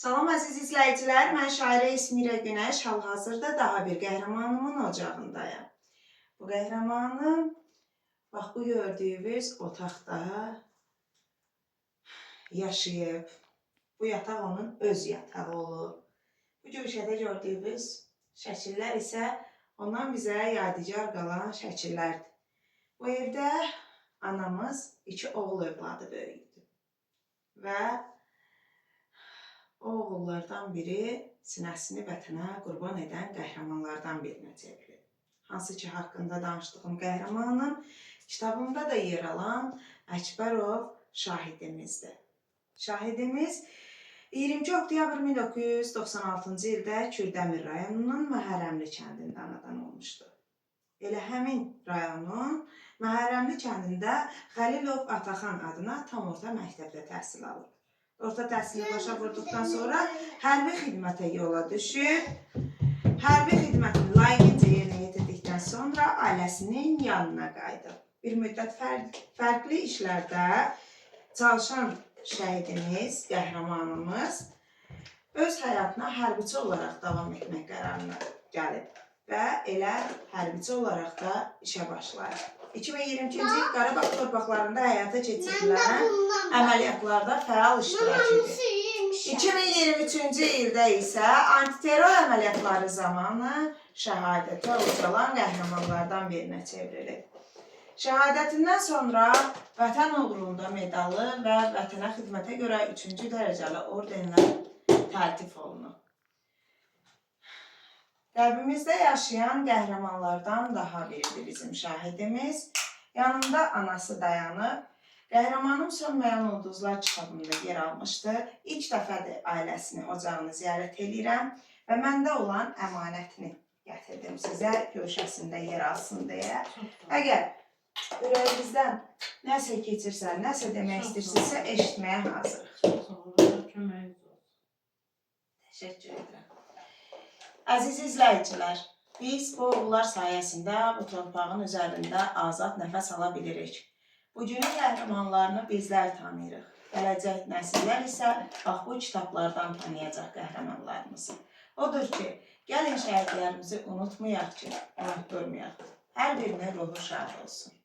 Salam əziz izləyicilər, mən şairə İsmirə Günəş, hal-hazırda daha bir qəhrəmanımın ocağındayım. Bu qəhrəmanım, bax bu gördüyünüz otaqda yaşayıb. Bu yataq onun öz yatağı olub. Bu köşədə gördüyünüz şəkillər isə ondan bizə yadigar qalan şəkillərdir. Bu evdə anamız 2 oğul övladı böyüdü və o oğullardan biri sinəsini vətənə qurban edən qəhrəmanlardan birinə çevrilir. Hansı ki, haqqında danışdığım qəhrəmanım kitabımda da yer alan Əkbərov şahidimizdir. Şahidimiz 22 oktyabr 1996-cı ildə Kürdəmir rayonunun Məhərrəmli kəndində anadan olmuşdur. Elə həmin rayonun Məhərrəmli kəndində Xəlilov Ataxan adına tam orta məktəbdə təhsil alır. Orta təhsili başa vurduqdan sonra hərbi xidmətə yola düşüb, hərbi xidmətini layiqincə yerinə yetirdikdən sonra ailəsinin yanına qayıdıb. Bir müddət fərqli işlərdə çalışan şəhidimiz, qəhrəmanımız öz həyatına hərbiçi olaraq davam etmək qərarına gəlib və elə hərbiçi olaraq da işə başlayıb. 2022-ci il Qarabağ torpaqlarında həyata keçirilən əməliyyatlarda fəal iştirak edir. 2023-cü ildə isə antiterror əməliyyatları zamanı şəhadətə ucalan qəhrəmanlardan birinə çevrilir. Şəhadətindən sonra Vətən uğrunda medalı və vətənə xidmətə görə 3-cü dərəcəli ordenlər təltif olunub. Qəlbimizdə yaşayan qəhrəmanlardan daha biridir bizim şahidimiz. Yanında anası dayanıb. Qəhrəmanım Sönməyən Ulduzlar kitabında yer almışdı. İlk dəfədir ailəsini, ocağını ziyarət edirəm və məndə olan əmanətini gətirdim sizə, köşəsində yer alsın deyə. Əgər ürəyinizdən nəsə keçirsə, nəsə demək istəyirsinizsə, eşitməyə hazırıq. Təşəkkür edirəm. Əziz izləyicilər, biz bu oğullar sayəsində bu torpağın üzərində azad nəfəs ala bilirik. Bugünün qəhrəmanlarını bizlər tanıyırıq. Gələcək nəsillər isə bax bu kitablardan tanıyacaq qəhrəmanlarımızı. Odur ki, gəlin şəhidlərimizi unutmayaq ki, unutdurmayaq. Hər birinin ruhu şad olsun.